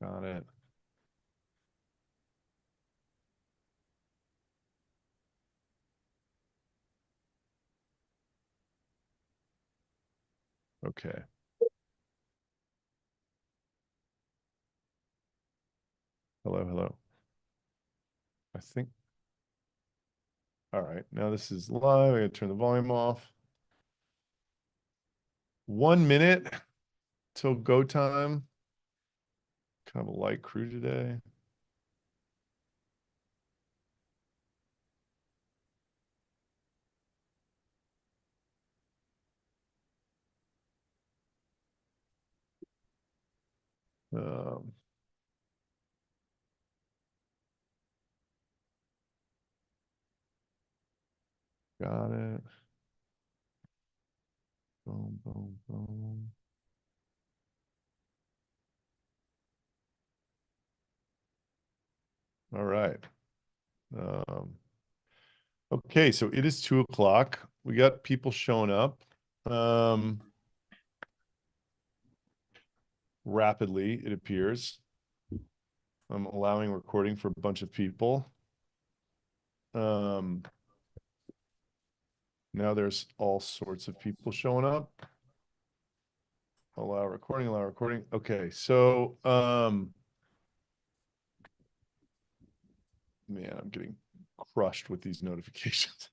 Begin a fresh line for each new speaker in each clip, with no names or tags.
Got it. Okay. Hello, hello. I think. All right. Now this is live. I gotta turn the volume off. 1 minute till go time. Kind of a light crew today. Um, got it. Boom, boom, boom. All right. Okay, so it is 2 o'clock. We got people showing up rapidly, it appears. I'm allowing recording for a bunch of people. Now there's all sorts of people showing up. Allow recording, allow recording. Okay, so man, I'm getting crushed with these notifications.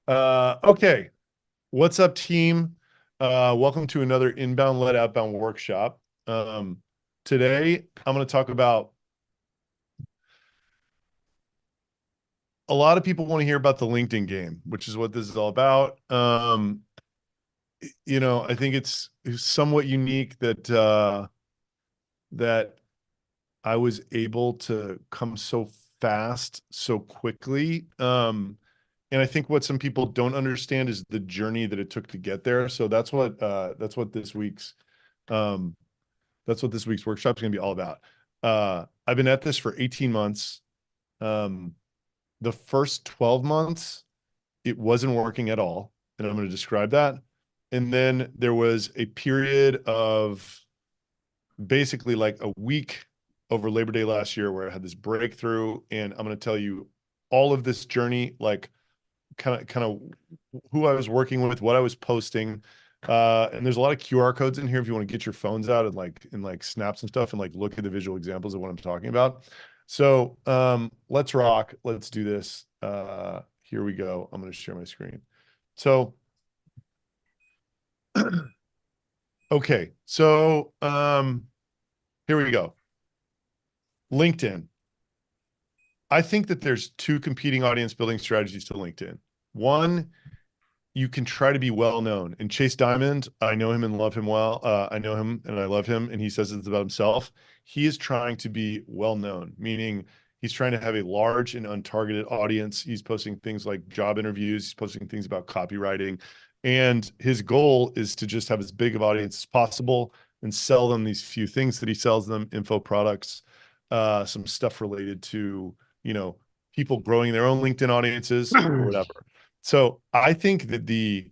Okay. What's up, team? Welcome to another inbound led outbound workshop. Today I'm going to talk about, a lot of people want to hear about the LinkedIn game, which is what this is all about. I think it's somewhat unique that I was able to come so fast, so quickly. And I think what some people don't understand is the journey that it took to get there. So that's what this week's workshop is going to be all about. I've been at this for 18 months. The first 12 months, it wasn't working at all. And I'm going to describe that. And then there was a period of basically like a week over Labor Day last year where I had this breakthrough. And I'm going to tell you all of this journey, like kind of who I was working with, what I was posting. And there's a lot of QR codes in here if you want to get your phones out and like snaps and stuff and like look at the visual examples of what I'm talking about. So let's rock. Let's do this. Here we go. I'm going to share my screen. So okay. So here we go. LinkedIn. I think that there's two competing audience building strategies to LinkedIn. One, you can try to be well known. And Chase Diamond, I know him and love him well. I know him and I love him, and he says it's about himself. He is trying to be well known, meaning he's trying to have a large and untargeted audience. He's posting things like job interviews. He's posting things about copywriting. And his goal is to just have as big of audience as possible and sell them these few things that he sells them, info products, some stuff related to, people growing their own LinkedIn audiences or whatever. So I think that the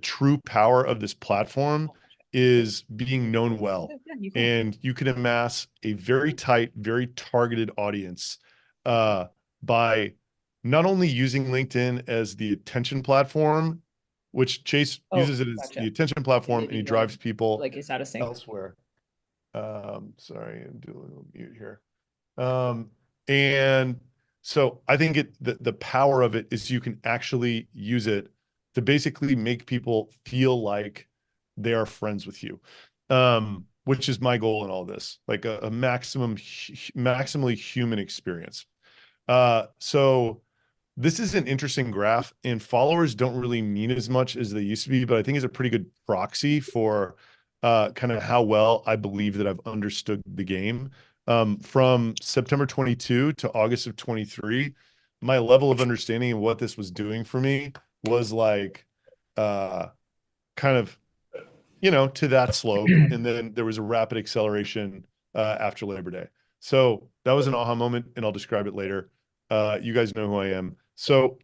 true power of this platform is being known well, and you can amass a very tight, very targeted audience by not only using LinkedIn as the attention platform, which Chase uses it as the attention platform, and he drives people
Like, is that a sync?
elsewhere. Sorry, I'm doing a little mute here. And so I think the power of it is you can actually use it to basically make people feel like they are friends with you, which is my goal in all this, like a maximally human experience. So this is an interesting graph, and followers don't really mean as much as they used to be, but I think it's a pretty good proxy for kind of how well I believe that I've understood the game. From September 22 to August of 23, my level of understanding of what this was doing for me was like kind of, to that slope. And then there was a rapid acceleration after Labor Day. So that was an aha moment, and I'll describe it later. You guys know who I am. So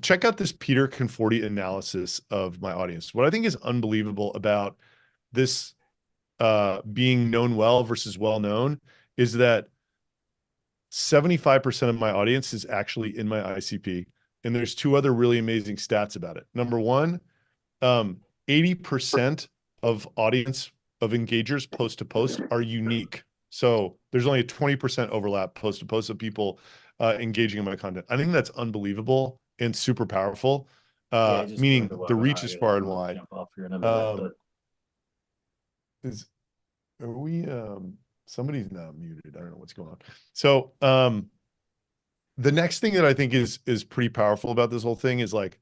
check out this Peter Conforti analysis of my audience. What I think is unbelievable about this being known well versus well known is that 75% of my audience is actually in my ICP. And there's two other really amazing stats about it. Number one, 80% of audience of engagers post to post are unique. So there's only a 20% overlap post to post of people engaging in my content. I think that's unbelievable and super powerful, meaning the reach is far and wide. Is are we somebody's not muted? I don't know what's going on. So the next thing that I think is pretty powerful about this whole thing is like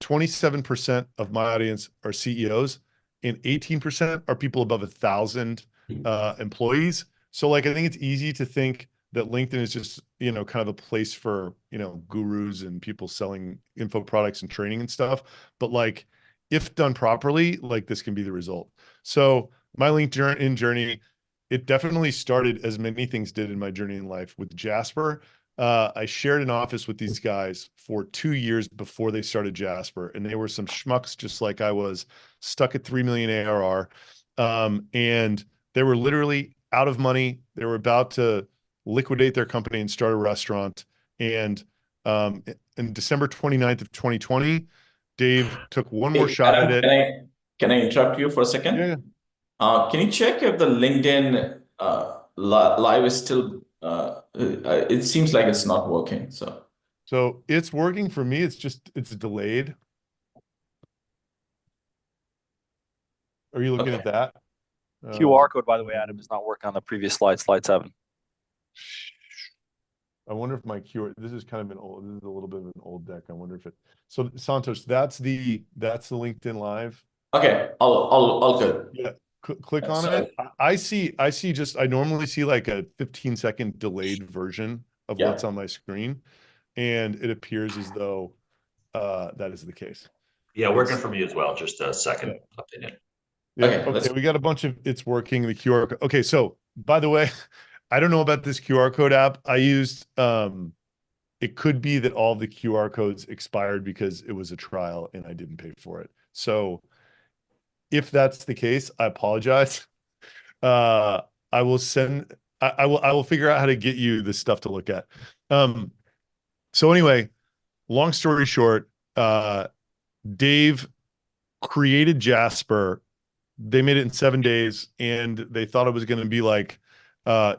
27% of my audience are CEOs and 18% are people above 1,000 employees. So like, I think it's easy to think that LinkedIn is just, you know, kind of a place for, you know, gurus and people selling info products and training and stuff. But like, if done properly, like this can be the result. So my LinkedIn journey, it definitely started, as many things did in my journey in life, with Jasper. I shared an office with these guys for 2 years before they started Jasper, and they were some schmucks just like I was, stuck at 3 million ARR. And they were literally out of money. They were about to liquidate their company and start a restaurant. And in December 29th of 2020, Dave took one more
Hey,
shot at
Adam,
it.
can I interrupt you for a second?
Yeah.
Can you check if the LinkedIn live is still? It seems like it's not working.
So it's working for me. It's just, it's delayed. Are you looking
Okay.
at that?
QR code, by the way, Adam, is not working on the previous slide, slide 7.
I wonder if my QR, this is kind of this is a little bit of an old deck. I wonder if it, so Santosh, that's the LinkedIn Live.
Okay, all good.
Yeah, click on
So,
it. I see just, I normally see like a 15-second delayed version of
yeah.
what's on my screen. And it appears as though that is the case.
Yeah, working for me as well. Just a second opinion.
Yeah.
Okay,
Okay. We got a bunch of it's working. The QR code. Okay. So by the way, I don't know about this QR code app. I used it could be that all the QR codes expired because it was a trial and I didn't pay for it. So if that's the case, I apologize. I will send I will figure out how to get you the stuff to look at. So anyway, long story short, Dave created Jasper. They made it in 7 days, and they thought it was going to be like,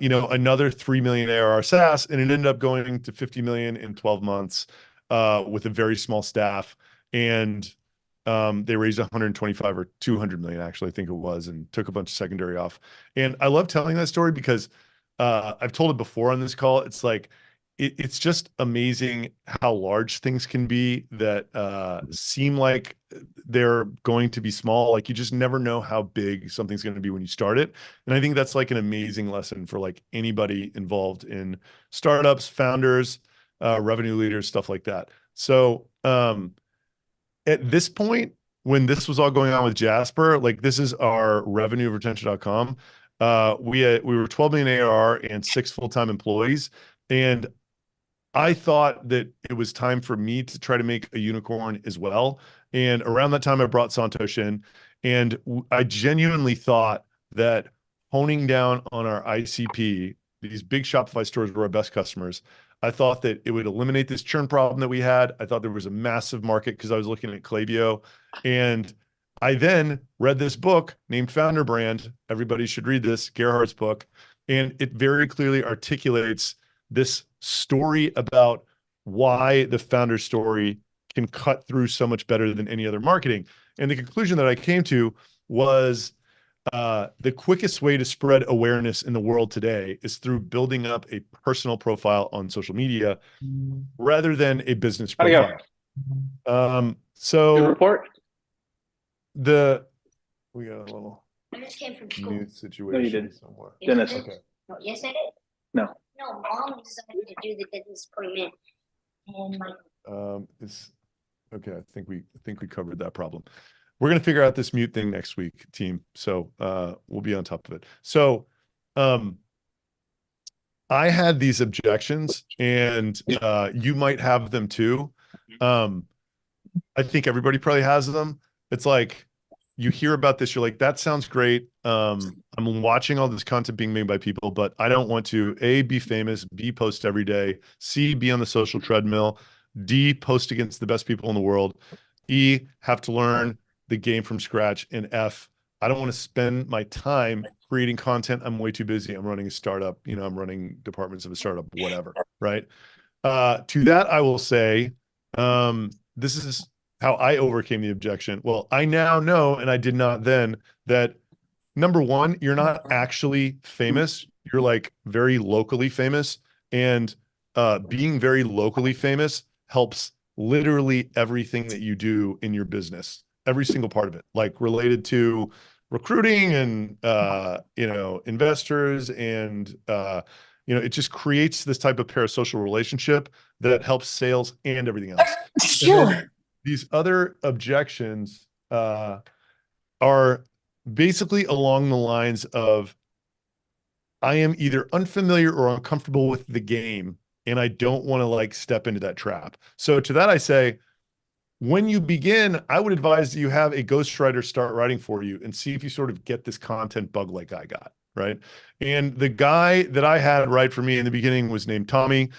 you know, another 3 million ARR SaaS, and it ended up going to 50 million in 12 months with a very small staff. And they raised 125 or 200 million, actually, I think it was, and took a bunch of secondary off. And I love telling that story because I've told it before on this call. It's like, it's just amazing how large things can be that seem like they're going to be small. Like you just never know how big something's going to be when you start it. And I think that's like an amazing lesson for like anybody involved in startups, founders, revenue leaders, stuff like that. So at this point, when this was all going on with Jasper, like this is our revenue retention.com. We were 12 million ARR and 6 full-time employees. And I thought that it was time for me to try to make a unicorn as well. And around that time, I brought Santosh in, and I genuinely thought that honing down on our ICP, these big Shopify stores were our best customers. I thought that it would eliminate this churn problem that we had. I thought there was a massive market because I was looking at Klaviyo. And I then read this book named Founder Brand. Everybody should read this, Gerhardt's book. And it very clearly articulates this story about why the founder story can cut through so much better than any other marketing. And the conclusion that I came to was the quickest way to spread awareness in the world today is through building up a personal profile on social media rather than a business profile. So
Good report.
we got a little
I just came from school.
mute situation
No, you didn't.
somewhere.
Dennis.
Okay.
No, yes, I did.
No.
No, mom decided to do the business appointment, and my
It's okay. I think we covered that problem. We're gonna figure out this mute thing next week, team. So we'll be on top of it. So I had these objections, and you might have them too. I think everybody probably has them. It's like, you hear about this, you're like, that sounds great. I'm watching all this content being made by people, but I don't want to A, be famous, B, post every day, C, be on the social treadmill, D, post against the best people in the world, E, have to learn the game from scratch, and F, I don't want to spend my time creating content. I'm way too busy. I'm running a startup, I'm running departments of a startup, whatever, right? To that, I will say, this is how I overcame the objection. Well, I now know, and I did not then, that number one, you're not actually famous. You're like very locally famous. And being very locally famous helps literally everything that you do in your business, every single part of it, like related to recruiting and investors and it just creates this type of parasocial relationship that helps sales and everything else. And then these other objections are basically along the lines of, I am either unfamiliar or uncomfortable with the game, and I don't want to like step into that trap. So to that, I say, when you begin, I would advise that you have a ghostwriter start writing for you and see if you sort of get this content bug like I got, right? And the guy that I had write for me in the beginning was named Tommy.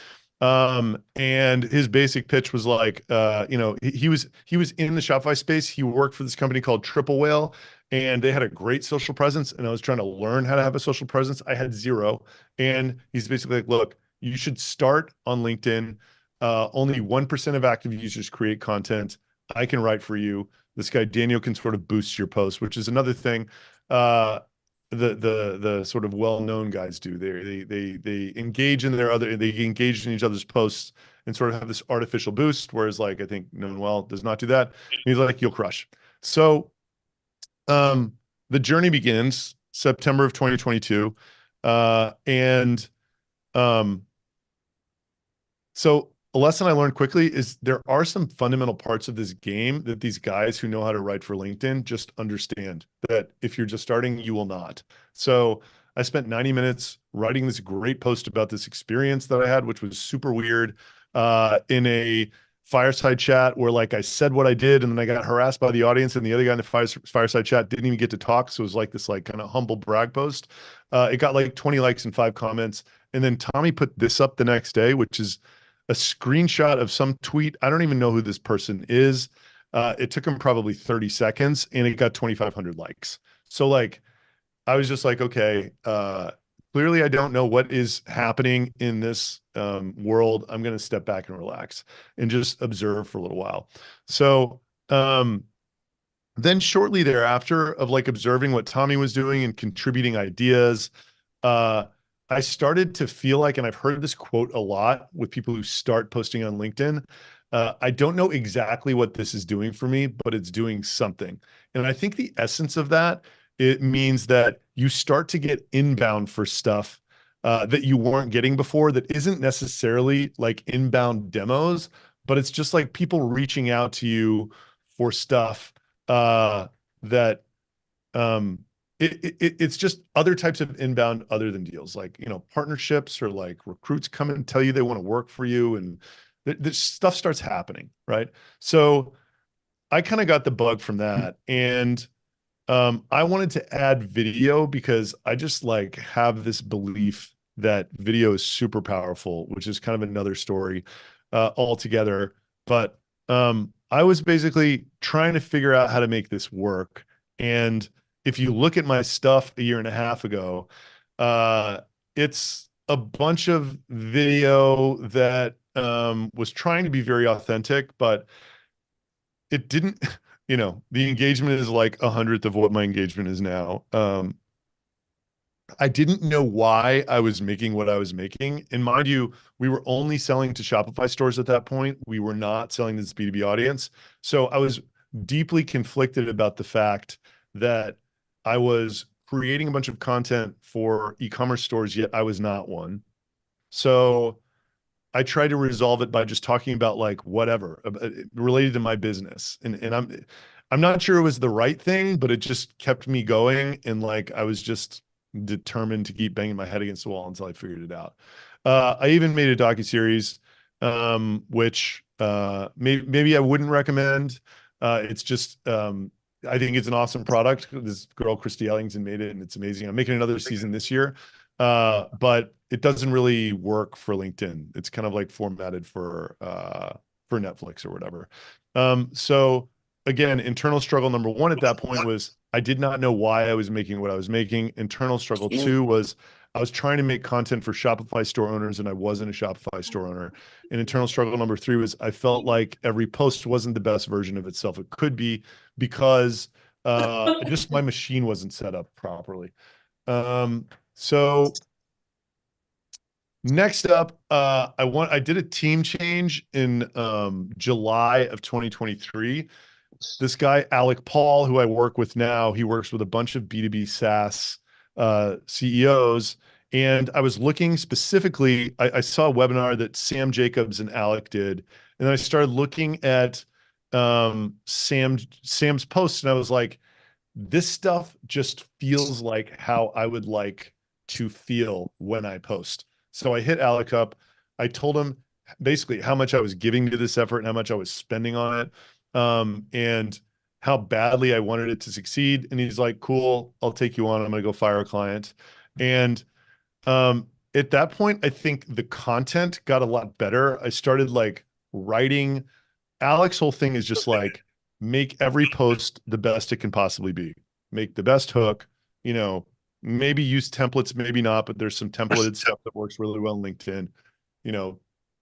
And his basic pitch was like, he was in the Shopify space. He worked for this company called Triple Whale, and they had a great social presence. And I was trying to learn how to have a social presence. I had zero. And he's basically like, look, you should start on LinkedIn. Only 1% of active users create content. I can write for you. This guy Daniel can sort of boost your post, which is another thing the sort of well-known guys do. They engage in they engage in each other's posts and sort of have this artificial boost. Whereas like I think Known Well does not do that. And he's like, you'll crush. So the journey begins September of 2022, and so a lesson I learned quickly is there are some fundamental parts of this game that these guys who know how to write for LinkedIn just understand that if you're just starting, you will not. So I spent 90 minutes writing this great post about this experience that I had, which was super weird, in a fireside chat where like I said what I did and then I got harassed by the audience, and the other guy in the fireside chat didn't even get to talk. So it was like this like kind of humble brag post. It got like 20 likes and 5 comments. And then Tommy put this up the next day, which is a screenshot of some tweet. I don't even know who this person is. It took him probably 30 seconds and it got 2,500 likes. So like, I was just like, okay, clearly I don't know what is happening in this world. I'm going to step back and relax and just observe for a little while. So then shortly thereafter of like observing what Tommy was doing and contributing ideas, I started to feel like, and I've heard this quote a lot with people who start posting on LinkedIn, I don't know exactly what this is doing for me, but it's doing something. And I think the essence of that, it means that you start to get inbound for stuff that you weren't getting before, that isn't necessarily like inbound demos, but it's just like people reaching out to you for stuff that it's just other types of inbound other than deals, like, partnerships, or like recruits come and tell you they want to work for you, and this stuff starts happening, right? So I kind of got the bug from that. And I wanted to add video because I just like have this belief that video is super powerful, which is kind of another story altogether. But I was basically trying to figure out how to make this work. And if you look at my stuff a year and a half ago, it's a bunch of video that was trying to be very authentic, but it didn't, the engagement is like 100th of what my engagement is now. I didn't know why I was making what I was making. And mind you, we were only selling to Shopify stores at that point. We were not selling to this B2B audience. So I was deeply conflicted about the fact that I was creating a bunch of content for e-commerce stores, yet I was not one. So I tried to resolve it by just talking about like whatever related to my business. And I'm not sure it was the right thing, but it just kept me going. And like, I was just determined to keep banging my head against the wall until I figured it out. I even made a docuseries, which maybe I wouldn't recommend. It's just I think it's an awesome product. This girl, Christy Ellington, made it, and it's amazing. I'm making another season this year, but it doesn't really work for LinkedIn. It's kind of like formatted for Netflix or whatever. So again, internal struggle number one at that point was I did not know why I was making what I was making. Internal struggle two was I was trying to make content for Shopify store owners and I wasn't a Shopify store owner. And internal struggle number three was I felt like every post wasn't the best version of itself. It could be because just my machine wasn't set up properly. So next up, I did a team change in July of 2023. This guy, Alec Paul, who I work with now, he works with a bunch of B2B SaaS CEOs. And I was looking specifically, I saw a webinar that Sam Jacobs and Alec did. And then I started looking at Sam's posts, and I was like, this stuff just feels like how I would like to feel when I post. So I hit Alec up. I told him basically how much I was giving to this effort and how much I was spending on it, and how badly I wanted it to succeed. And he's like, cool, I'll take you on. I'm going to go fire a client. And at that point, I think the content got a lot better. I started like writing. Alec's whole thing is just like, make every post the best it can possibly be. Make the best hook, maybe use templates, maybe not, but there's some templated stuff that works really well in LinkedIn.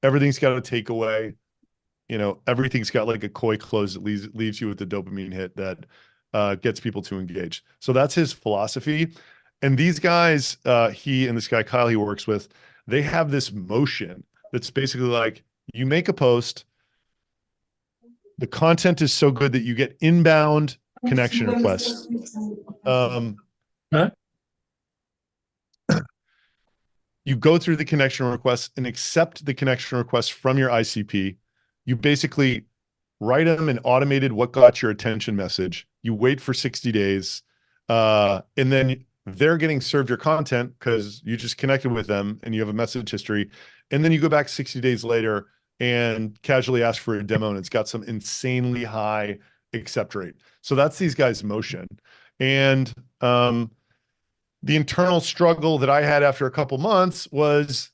Everything's got a takeaway. Everything's got like a coy close that leaves you with the dopamine hit that gets people to engage. So that's his philosophy. And these guys, he and this guy, Kyle, he works with, they have this motion that's basically like, you make a post, the content is so good that you get inbound connection requests. You go through the connection requests and accept the connection requests from your ICP. You basically write them an automated what got your attention message. You wait for 60 days, and then they're getting served your content because you just connected with them and you have a message history. And then you go back 60 days later and casually ask for a demo, and it's got some insanely high accept rate. So that's these guys' motion. And the internal struggle that I had after a couple months was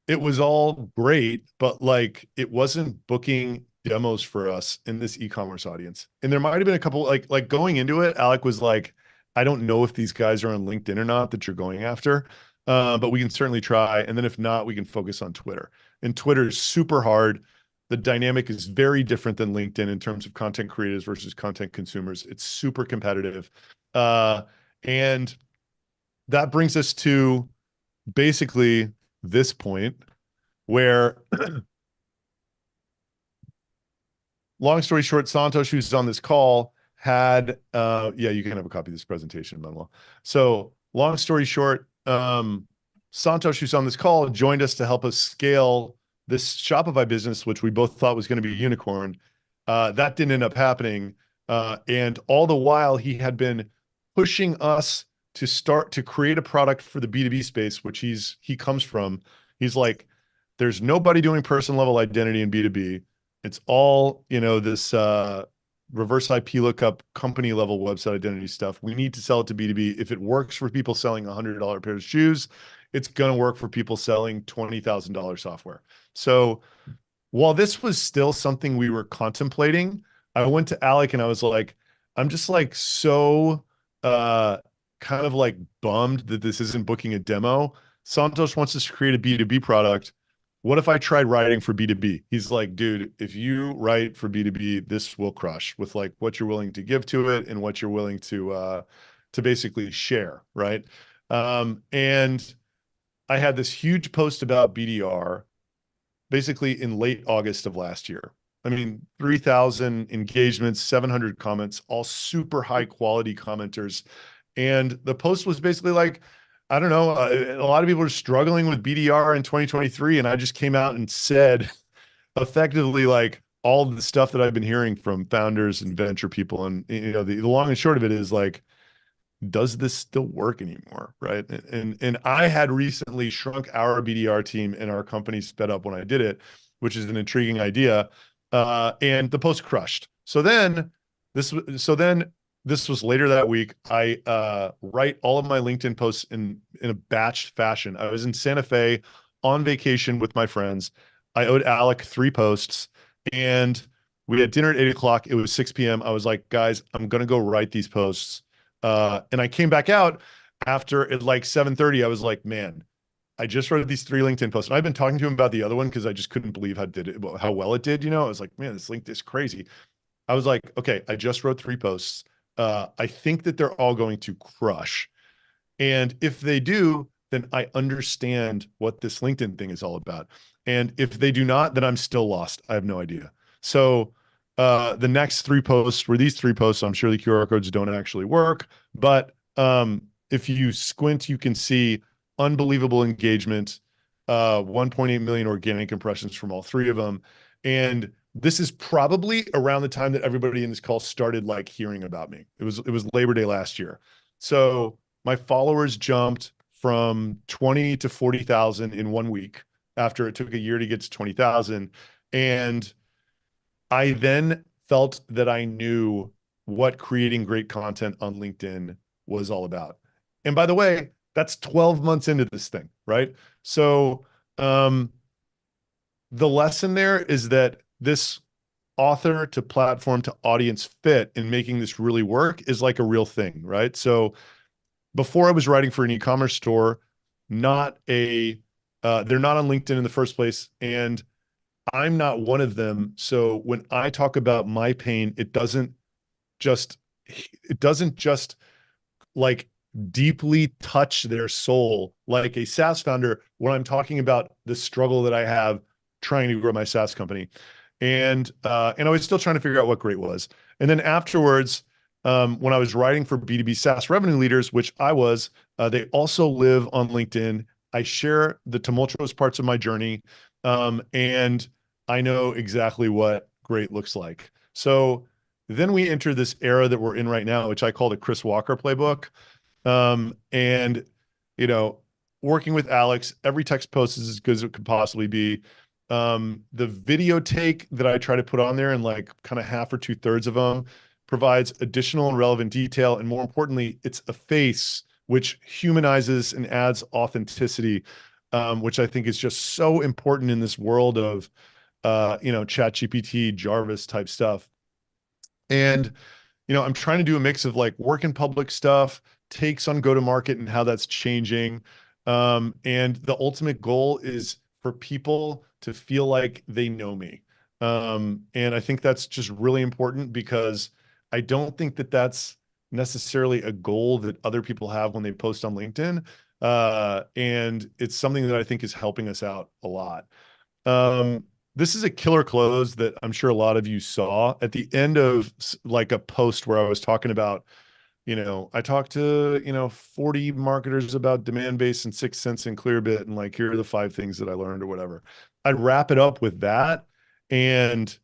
it was all great, but like it wasn't booking demos for us in this e-commerce audience. And there might have been a couple like going into it, Alec was like, I don't know if these guys are on LinkedIn or not that you're going after, but we can certainly try. And then if not, we can focus on Twitter. And Twitter is super hard. The dynamic is very different than LinkedIn in terms of content creators versus content consumers. It's super competitive. And that brings us to basically this point where long story short, Santosh, who's on this call, had you can have a copy of this presentation, Manuel. So long story short, Santosh, who's on this call, joined us to help us scale this Shopify business, which we both thought was going to be a unicorn. That didn't end up happening. And all the while he had been pushing us to start to create a product for the B2B space, which he comes from. He's like, there's nobody doing person level identity in B2B. It's all, this reverse IP lookup company level website identity stuff. We need to sell it to B2B. If it works for people selling $100 pair of shoes, it's going to work for people selling $20,000 software. So while this was still something we were contemplating, I went to Alec and I was like, I'm just like so kind of like bummed that this isn't booking a demo. Santosh wants us to create a B2B product. What if I tried writing for B2B? He's like, dude, if you write for B2B, this will crush with like what you're willing to give to it and what you're willing to basically share, right? And I had this huge post about BDR basically in late August of last year. I mean, 3,000 engagements, 700 comments, all super high quality commenters. And the post was basically like, I don't know, a lot of people are struggling with BDR in 2023. And I just came out and said effectively like all the stuff that I've been hearing from founders and venture people. And, the long and short of it is like, does this still work anymore? Right. And I had recently shrunk our BDR team and our company sped up when I did it, which is an intriguing idea. And the post crushed. So then this was later that week. I write all of my LinkedIn posts in a batch fashion. I was in Santa Fe on vacation with my friends. I owed Alec 3 posts, and we had dinner at 8 o'clock. It was 6 p.m. I was like, guys, I'm gonna go write these posts. And I came back out after at like 7:30. I was like, man, I just wrote these 3 LinkedIn posts. And I've been talking to him about the other one because I just couldn't believe how well it did. I was like, man, this LinkedIn is crazy. I was like, okay, I just wrote 3 posts. I think that they're all going to crush. And if they do, then I understand what this LinkedIn thing is all about. And if they do not, then I'm still lost. I have no idea. So the next 3 posts were these 3 posts. I'm sure the QR codes don't actually work, but if you squint, you can see unbelievable engagement, 1.8 million organic impressions from all 3 of them. And this is probably around the time that everybody in this call started like hearing about me. It was Labor Day last year. So my followers jumped from 20 to 40,000 in 1 week after it took a year to get to 20,000. And I then felt that I knew what creating great content on LinkedIn was all about. And by the way, that's 12 months into this thing, right? So the lesson there is that this author to platform to audience fit in making this really work is like a real thing, right? So before I was writing for an e-commerce store, they're not on LinkedIn in the first place, and I'm not one of them. So when I talk about my pain, it doesn't just like deeply touch their soul like a SaaS founder when I'm talking about the struggle that I have trying to grow my SaaS company. And I was still trying to figure out what great was. And then afterwards, when I was writing for B2B SaaS revenue leaders, which I was, they also live on LinkedIn. I share the tumultuous parts of my journey, and I know exactly what great looks like. So then we enter this era that we're in right now, which I call the Chris Walker playbook. And, working with Alex, every text post is as good as it could possibly be. The video take that I try to put on there, and like kind of half or 2/3 of them, provides additional and relevant detail. And more importantly, it's a face which humanizes and adds authenticity, which I think is just so important in this world of, ChatGPT, Jarvis type stuff. And, I'm trying to do a mix of like work in public stuff, takes on go-to-market and how that's changing. And the ultimate goal is for people to feel like they know me. And I think that's just really important because I don't think that that's necessarily a goal that other people have when they post on LinkedIn. And it's something that I think is helping us out a lot. This is a killer close that I'm sure a lot of you saw at the end of like a post where I was talking about, I talked to, 40 marketers about demand-based and 6 cents in Clearbit, and like, here are the 5 things that I learned or whatever. I'd wrap it up with that. And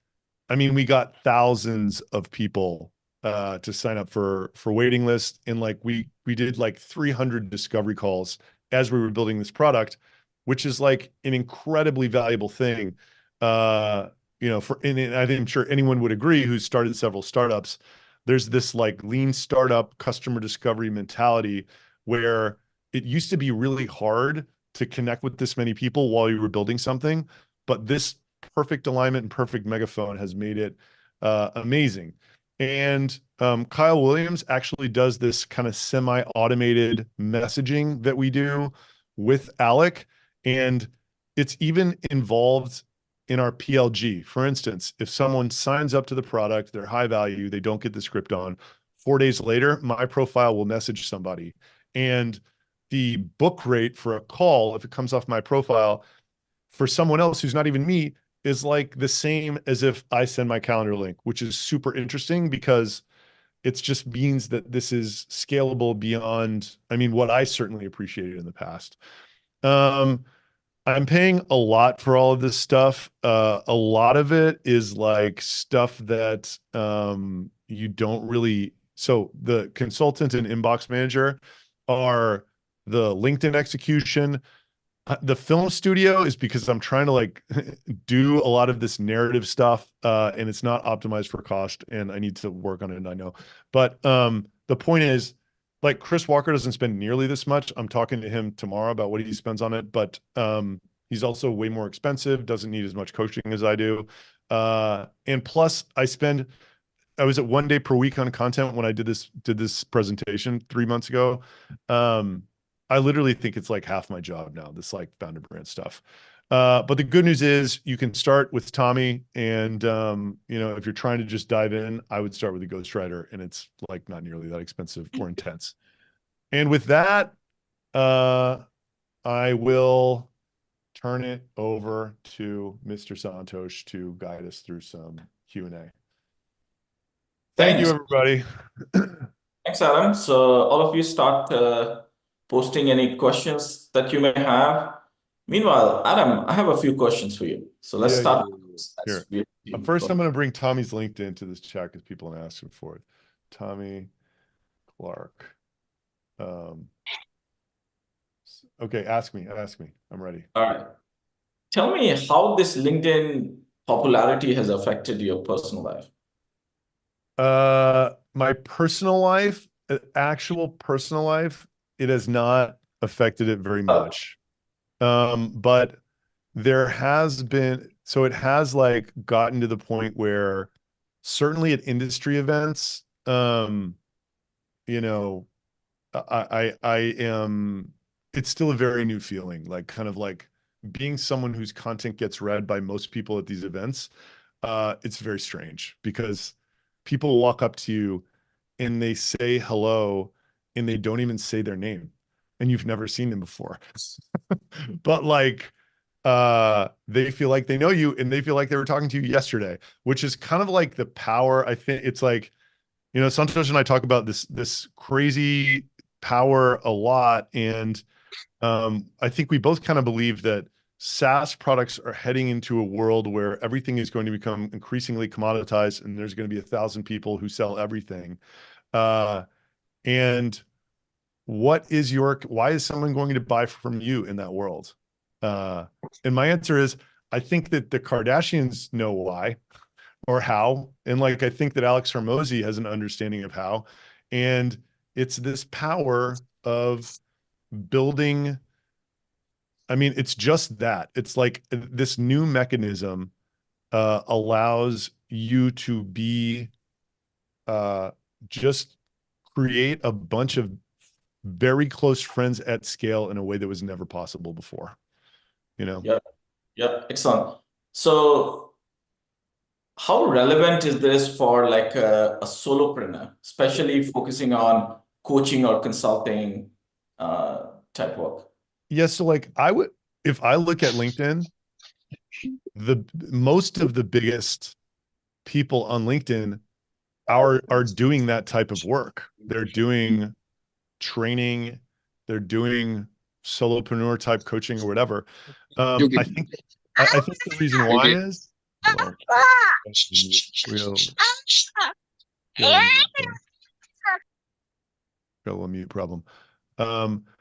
I mean, we got thousands of people to sign up for waiting lists. And like, we did like 300 discovery calls as we were building this product, which is like an incredibly valuable thing. And I'm sure anyone would agree who's started several startups. There's this like lean startup customer discovery mentality where it used to be really hard to connect with this many people while you were building something, but this perfect alignment and perfect megaphone has made it amazing. And Kyle Williams actually does this kind of semi-automated messaging that we do with Alec, and it's even involved in our PLG. For instance, if someone signs up to the product, they're high value, they don't get the script on, 4 days later, my profile will message somebody. And the book rate for a call, if it comes off my profile, for someone else who's not even me, is like the same as if I send my calendar link, which is super interesting because it just means that this is scalable beyond, what I certainly appreciated in the past. I'm paying a lot for all of this stuff. A lot of it is like stuff that you don't really. So the consultant and inbox manager are the LinkedIn execution. The film studio is because I'm trying to like do a lot of this narrative stuff, and it's not optimized for cost, and I need to work on it, and I know. But the point is, like Chris Walker doesn't spend nearly this much. I'm talking to him tomorrow about what he spends on it, but he's also way more expensive, doesn't need as much coaching as I do. And plus I was at 1 day per week on content when I did this presentation 3 months ago. I literally think it's like half my job now, this like founder brand stuff. But the good news is you can start with Tommy, and if you're trying to just dive in, I would start with a ghostwriter, and it's like not nearly that expensive or intense. And with that, I will turn it over to Mr. Santosh to guide us through some Q&A. Thank you, everybody.
Thanks, Adam. So all of you start posting any questions that you may have. Meanwhile, Adam, I have a few questions for you. So let's start.
Here. First, I'm going to bring Tommy's LinkedIn to this chat because people are asking for it. Tommy Clark. Okay, ask me. I'm ready.
All right. Tell me how this LinkedIn popularity has affected your personal life.
My personal life, actual personal life, it has not affected it very much. But there has been, so it has like gotten to the point where certainly at industry events, I am, it's still a very new feeling, like kind of like being someone whose content gets read by most people at these events. It's very strange because people walk up to you and they say hello and they don't even say their name and you've never seen them before. But like, they feel like they know you and they feel like they were talking to you yesterday, which is kind of like the power. I think it's like, Santosh and I talk about this crazy power a lot. And I think we both kind of believe that SaaS products are heading into a world where everything is going to become increasingly commoditized and there's going to be 1,000 people who sell everything. And why is someone going to buy from you in that world? And my answer is, I think that the Kardashians know why or how. And like, I think that Alex Hormozy has an understanding of how, and it's this power of building. I mean, it's just that it's like this new mechanism allows you to be just create a bunch of very close friends at scale in a way that was never possible before.
Yeah, excellent. So how relevant is this for like a solopreneur, especially focusing on coaching or consulting type work?
Yes. So like if I look at LinkedIn, most of the biggest people on LinkedIn are doing that type of work. They're doing training, they're doing solopreneur type coaching or whatever. I think the reason why is got a little mute problem.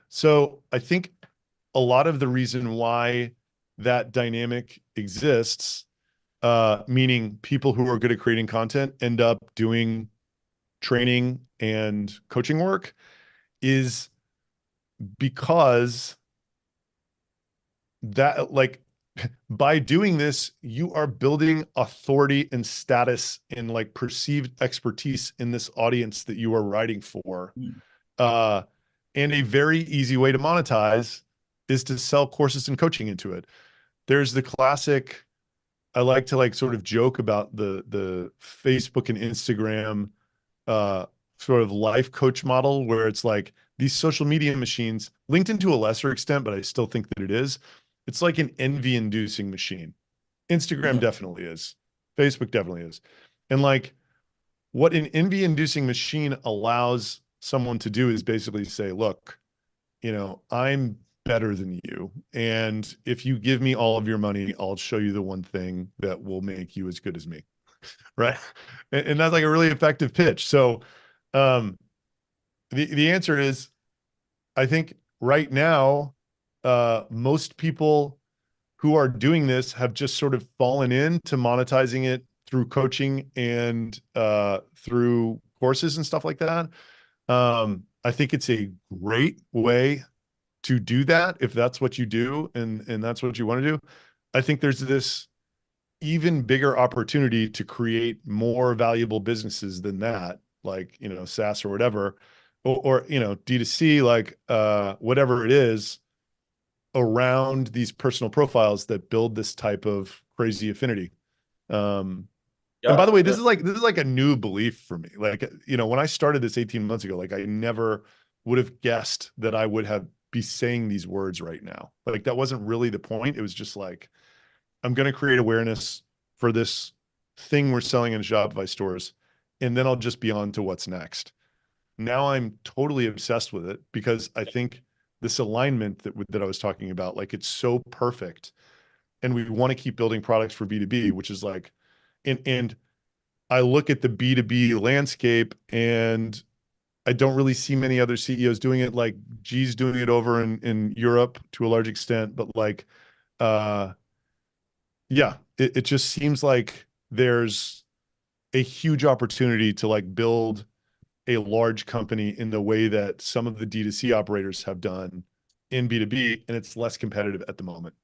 So I think a lot of the reason why that dynamic exists, meaning people who are good at creating content end up doing training and coaching work, is because that, like, by doing this, you are building authority and status and like perceived expertise in this audience that you are writing for. And a very easy way to monetize is to sell courses and coaching into it. There's the classic, I like to like sort of joke about the Facebook and Instagram sort of life coach model, where it's like these social media machines, LinkedIn to a lesser extent, but I still think that it is. It's like an envy-inducing machine. Instagram definitely is. Facebook definitely is. And like what an envy-inducing machine allows someone to do is basically say, look, I'm better than you. And if you give me all of your money, I'll show you the one thing that will make you as good as me. Right. And that's like a really effective pitch. So the answer is, I think right now, most people who are doing this have just sort of fallen into monetizing it through coaching and through courses and stuff like that. I think it's a great way to do that if that's what you do and that's what you want to do. I think there's this even bigger opportunity to create more valuable businesses than that, like, you know, SaaS or whatever, or you know, D2C, like whatever it is, around these personal profiles that build this type of crazy affinity. And by the way, this is like a new belief for me. Like, you know, when I started this 18 months ago, like I never would have guessed that I would have be saying these words right now. Like that wasn't really the point. It was just like, I'm going to create awareness for this thing we're selling in Shopify stores, and then I'll just be on to what's next. Now I'm totally obsessed with it because I think this alignment that I was talking about, like it's so perfect, and we want to keep building products for B2B, which is like, and I look at the B2B landscape and I don't really see many other CEOs doing it. Like G's doing it over in Europe to a large extent, but like, yeah, it just seems like there's a huge opportunity to like build a large company in the way that some of the D2C operators have done in B2B, and it's less competitive at the moment.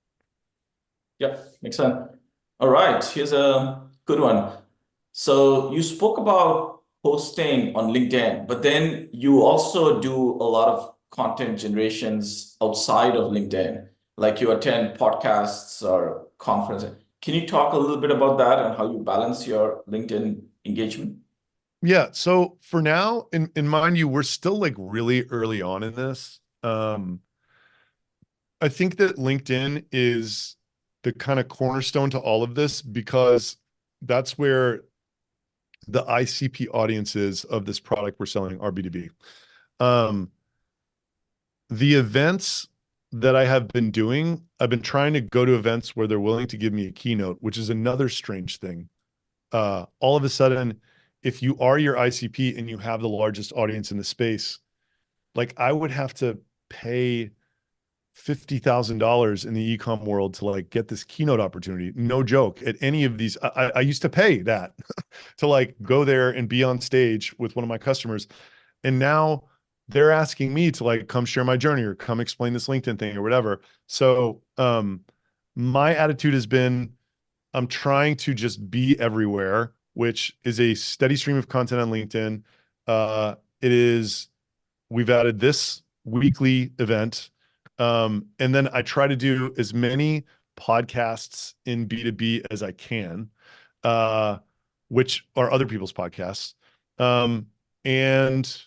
Yep, makes sense. All right, here's a good one. So you spoke about posting on LinkedIn, but then you also do a lot of content generations outside of LinkedIn, like you attend podcasts or conferences. Can you talk a little bit about that and how you balance your LinkedIn engagement?
Yeah. So for now, in mind you, we're still like really early on in this. I think that LinkedIn is the kind of cornerstone to all of this because that's where the ICP audiences of this product we're selling are B2B. The events that I have been doing, I've been trying to go to events where they're willing to give me a keynote, which is another strange thing. All of a sudden, if you are your ICP and you have the largest audience in the space, like I would have to pay $50,000 in the e-com world to like get this keynote opportunity. No joke. At any of these, I used to pay that to like go there and be on stage with one of my customers. And now they're asking me to like come share my journey or come explain this LinkedIn thing or whatever. So my attitude has been I'm trying to just be everywhere, which is a steady stream of content on LinkedIn. It is, we've added this weekly event. And then I try to do as many podcasts in B2B as I can, which are other people's podcasts. And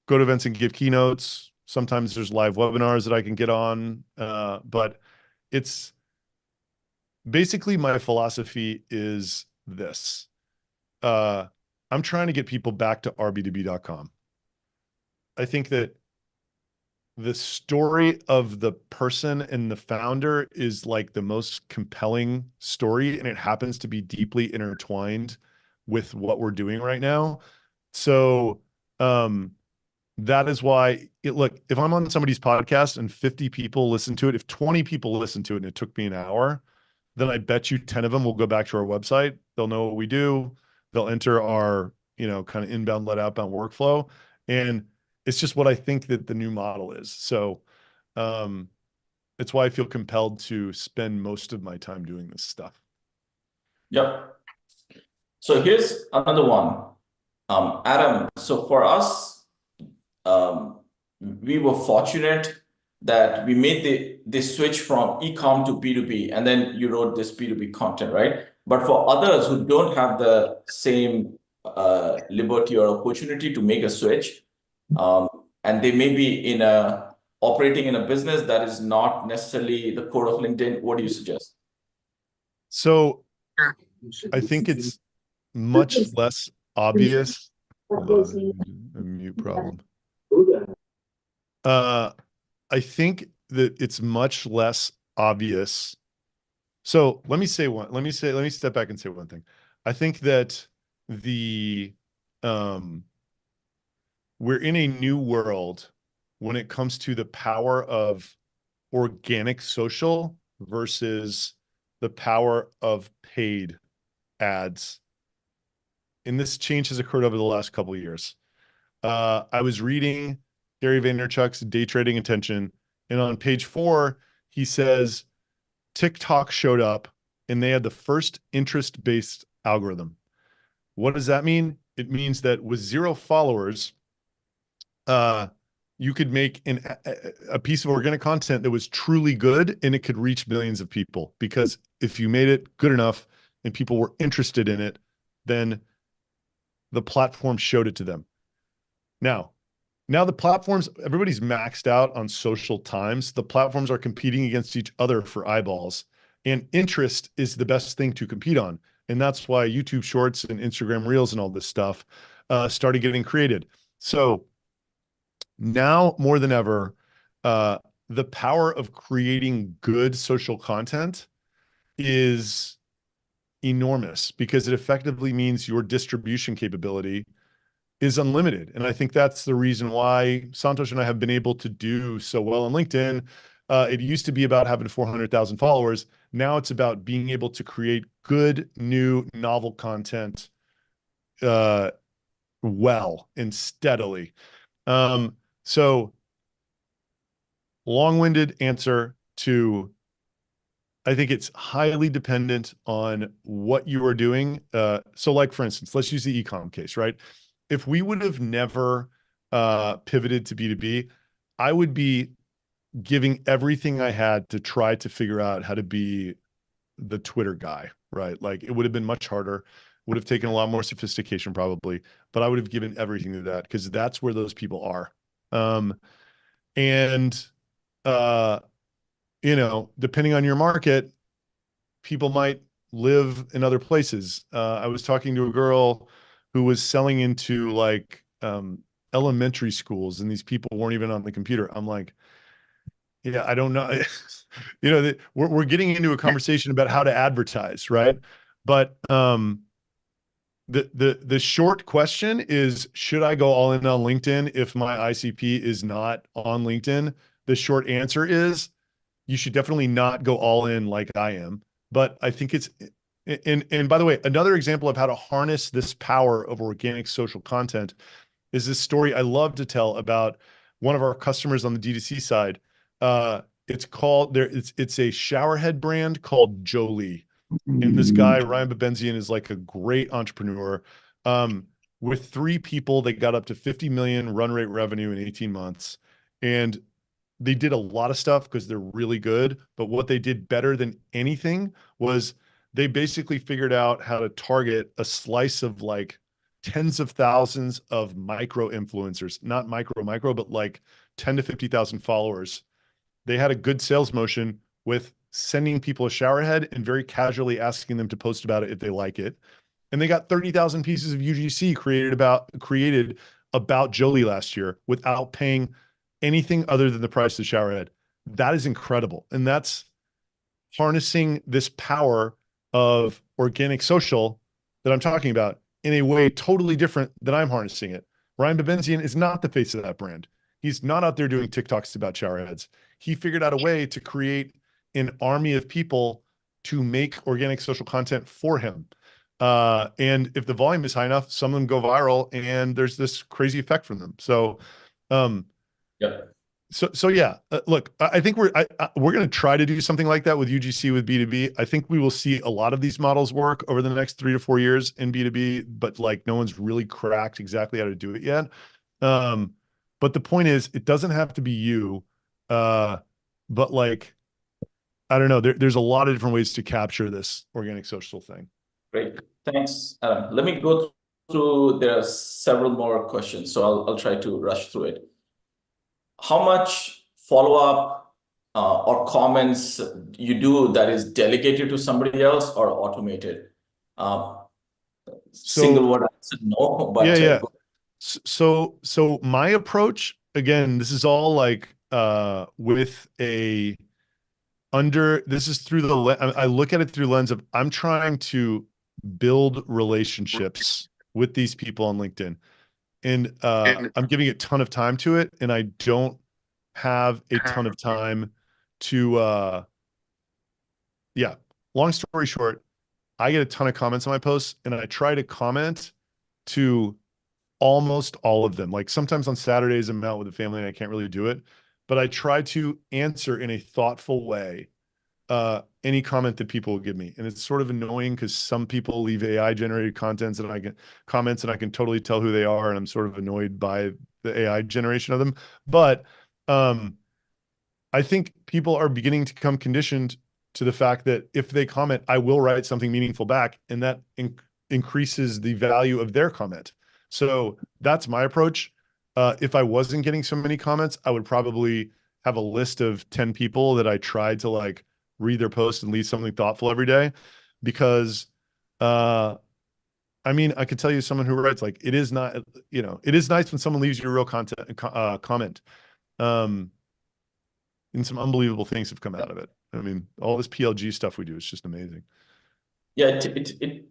go to events and give keynotes. Sometimes there's live webinars that I can get on. But it's basically my philosophy is this. I'm trying to get people back to rb2b.com. I think that the story of the person and the founder is like the most compelling story, and it happens to be deeply intertwined with what we're doing right now. So that is why look, if I'm on somebody's podcast and 50 people listen to it, if 20 people listen to it and it took me an hour, then I bet you 10 of them will go back to our website. They'll know what we do. They'll enter our, you know, kind of inbound lead outbound workflow. And it's just what I think that the new model is. So it's why I feel compelled to spend most of my time doing this stuff.
Yep. So here's another one. Adam, so for us, we were fortunate that we made the switch from e-com to B2B, and then you wrote this B2B content, right? But for others who don't have the same liberty or opportunity to make a switch, and they may be operating in a business that is not necessarily the core of LinkedIn, what do you suggest?
So I think it's much less obvious. Hold on, a mute problem. I think that it's much less obvious. So let me step back and say one thing. I think that we're in a new world when it comes to the power of organic social versus the power of paid ads. And this change has occurred over the last couple of years. I was reading Gary Vaynerchuk's Day Trading Attention, and on page 4, he says TikTok showed up and they had the first interest-based algorithm. What does that mean? It means that with 0 followers, you could make a piece of organic content that was truly good and it could reach millions of people, because if you made it good enough and people were interested in it, then the platform showed it to them. Now the platforms, everybody's maxed out on social times. The platforms are competing against each other for eyeballs, and interest is the best thing to compete on. And that's why YouTube Shorts and Instagram Reels and all this stuff started getting created. So now more than ever, the power of creating good social content is enormous, because it effectively means your distribution capability is unlimited. And I think that's the reason why Santosh and I have been able to do so well on LinkedIn. It used to be about having 400,000 followers. Now it's about being able to create good, new, novel content well and steadily. So long-winded answer to, I think it's highly dependent on what you are doing. So like, for instance, let's use the e-com case, right? If we would have never pivoted to B2B, I would be giving everything I had to try to figure out how to be the Twitter guy, right? Like, it would have been much harder, would have taken a lot more sophistication probably, but I would have given everything to that, because that's where those people are. You know, depending on your market, people might live in other places. I was talking to a girl who was selling into like elementary schools, and these people weren't even on the computer. I'm like, yeah, I don't know. You know, we're getting into a conversation about how to advertise, right? But the short question is, should I go all in on LinkedIn if my ICP is not on LinkedIn? The short answer is, you should definitely not go all in like I am. But I think it's, and by the way, another example of how to harness this power of organic social content is this story I love to tell about one of our customers on the D2C side. It's called it's a showerhead brand called Jolie. And this guy, Ryan Babenzian, is like a great entrepreneur. With 3 people, they got up to 50 million run rate revenue in 18 months. And they did a lot of stuff because they're really good. But what they did better than anything was they basically figured out how to target a slice of like tens of thousands of micro influencers, not micro, but like 10 to 50,000 followers. They had a good sales motion with sending people a shower head and very casually asking them to post about it if they like it. And they got 30,000 pieces of UGC created about Jolie last year without paying anything other than the price of the shower head. That is incredible. And that's harnessing this power of organic social that I'm talking about in a way totally different than I'm harnessing it. Ryan Babenzian is not the face of that brand. He's not out there doing TikToks about shower heads. He figured out a way to create an army of people to make organic social content for him. And if the volume is high enough, some of them go viral and there's this crazy effect from them. So,
Yeah.
So yeah, look, I think we're going to try to do something like that with UGC, with B2B. I think we will see a lot of these models work over the next 3 to 4 years in B2B, but like no one's really cracked exactly how to do it yet. But the point is, it doesn't have to be you. But like, I don't know, there's a lot of different ways to capture this organic social thing.
Great. Thanks, Adam. Let me go through, there are several more questions, so I'll try to rush through it. How much follow-up or comments you do that is delegated to somebody else or automated? Single word answer, no, but
yeah. So my approach, again, this is all like with a this is through I look at it through the lens of, I'm trying to build relationships with these people on LinkedIn. And I'm giving a ton of time to it, and I don't have a ton of time to yeah, long story short, I get a ton of comments on my posts, and I try to comment to almost all of them. Like sometimes on Saturdays I'm out with the family and I can't really do it, but I try to answer in a thoughtful way any comment that people will give me. And it's sort of annoying because some people leave AI generated comments and I can totally tell who they are, and I'm sort of annoyed by the AI generation of them. But I think people are beginning to become conditioned to the fact that if they comment, I will write something meaningful back, and that increases the value of their comment. So that's my approach. If I wasn't getting so many comments, I would probably have a list of 10 people that I tried to like read their post and leave something thoughtful every day, because I mean, I could tell you someone who writes like, it is not, you know, it is nice when someone leaves you a real comment. And some unbelievable things have come out of it. I mean, all this PLG stuff we do is just amazing.
Yeah, it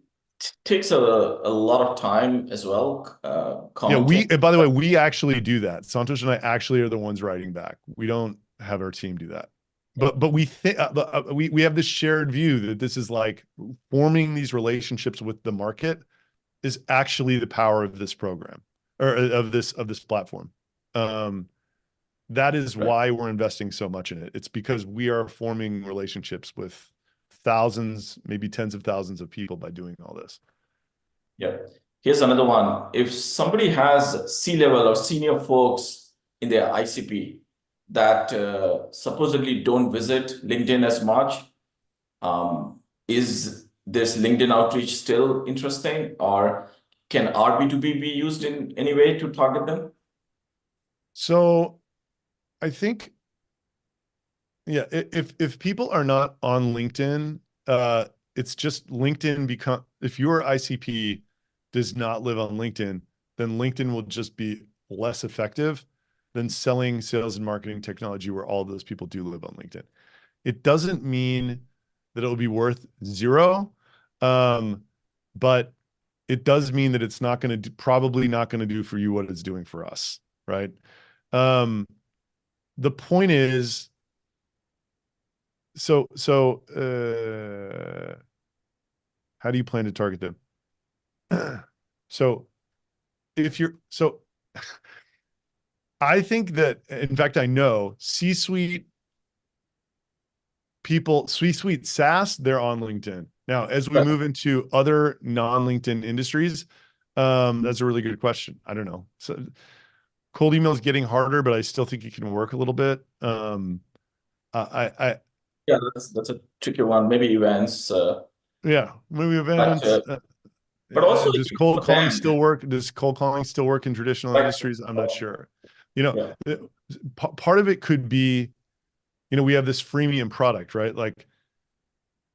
takes a lot of time as well.
Yeah, by the way, we actually do that. Santosh and I actually are the ones writing back. We don't have our team do that. But we think we have this shared view that this is like forming these relationships with the market is actually the power of this program, or of this platform. That is why we're investing so much in it. It's because we are forming relationships with thousands, maybe tens of thousands of people by doing all this.
Yeah. Here's another one. If somebody has C-level or senior folks in their ICP that supposedly don't visit LinkedIn as much, is this LinkedIn outreach still interesting, or can RB2B be used in any way to target them?
So I think, yeah, if people are not on LinkedIn, it's just LinkedIn if your ICP does not live on LinkedIn, then LinkedIn will just be less effective than selling sales and marketing technology where all those people do live on LinkedIn. It doesn't mean that it will be worth zero, but it does mean that it's not going to probably not going to do for you what it's doing for us, right? The point is, so how do you plan to target them? So I think that, in fact, I know C-suite people, C-suite SaaS, they're on LinkedIn. Now, as we move into other non-LinkedIn industries, that's a really good question. I don't know. So cold email is getting harder, but I still think it can work a little bit.
Yeah, that's a tricky one. Maybe events.
Yeah, maybe events.
But also,
does cold calling still work? Does cold calling still work in traditional industries? I'm not sure. You know, part of it could be, you know, we have this freemium product, right? Like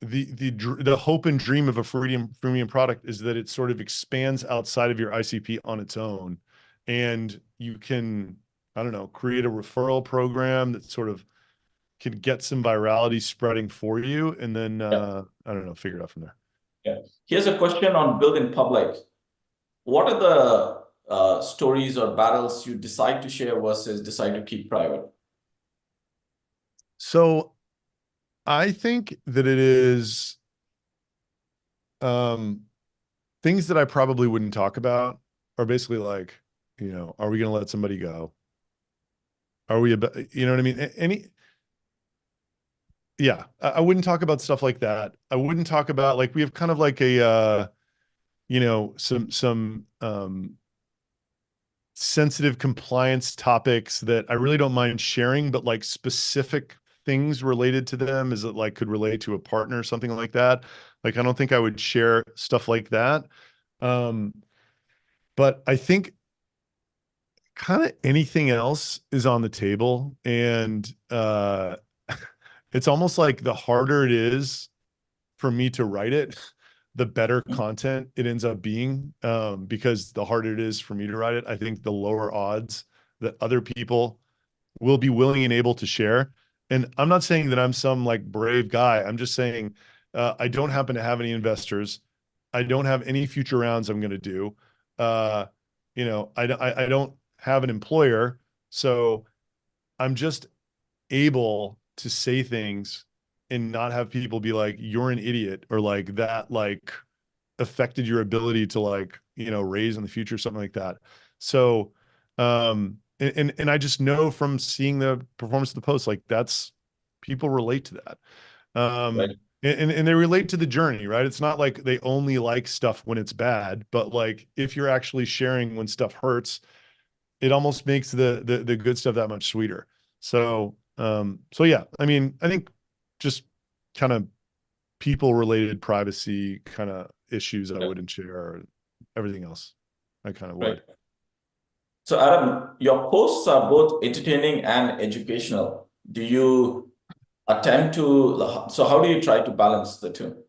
the hope and dream of a freemium product is that it sort of expands outside of your ICP on its own, and you can, I don't know, create a referral program that sort of can get some virality spreading for you, and then I don't know, figure it out from there.
Yeah. Here's a question on build in public. What are the stories or battles you decide to share versus decide to keep private?
So I think that it is things that I probably wouldn't talk about are basically like, you know, are we going to let somebody go? Are we about, you know what I mean? Yeah, I wouldn't talk about stuff like that. I wouldn't talk about, like, we have kind of like a, you know, some sensitive compliance topics that I really don't mind sharing, but like specific things related to them, is it like could relate to a partner or something like that. Like, I don't think I would share stuff like that. But I think kind of anything else is on the table, and it's almost like the harder it is for me to write it, the better content it ends up being, because the harder it is for me to write it, I think the lower odds that other people will be willing and able to share. And I'm not saying that I'm some like brave guy. I'm just saying I don't happen to have any investors. I don't have any future rounds I'm going to do. You know, I don't have an employer, so I'm just able to say things and not have people be like, you're an idiot, or like that, like affected your ability to like, raise in the future, something like that. So, and I just know from seeing the performance of the post, like that's, people relate to that.
Right.
And they relate to the journey, right? It's not like they only like stuff when it's bad, but like if you're actually sharing when stuff hurts, it almost makes the good stuff that much sweeter. So, so yeah, I mean, I think just kind of people related privacy kind of issues I
Yeah.
wouldn't share. Everything else I kind of
Right.
would.
So Adam, your posts are both entertaining and educational. Do you attempt to, so how do you try to balance the two?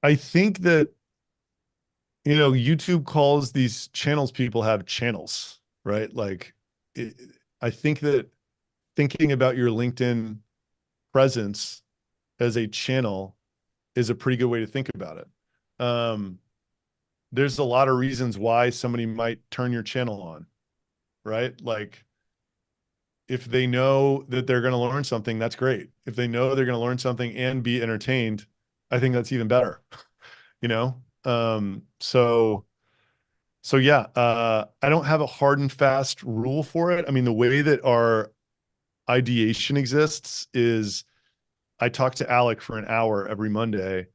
I think that, YouTube calls these channels, people have channels, right? Like it, I think that thinking about your LinkedIn presence as a channel is a pretty good way to think about it. There's a lot of reasons why somebody might turn your channel on, right? Like if they know that they're going to learn something, that's great. If they know they're going to learn something and be entertained, I think that's even better, you know? So yeah, I don't have a hard and fast rule for it. I mean, the way that our ideation exists is I talk to Alec for an hour every Monday,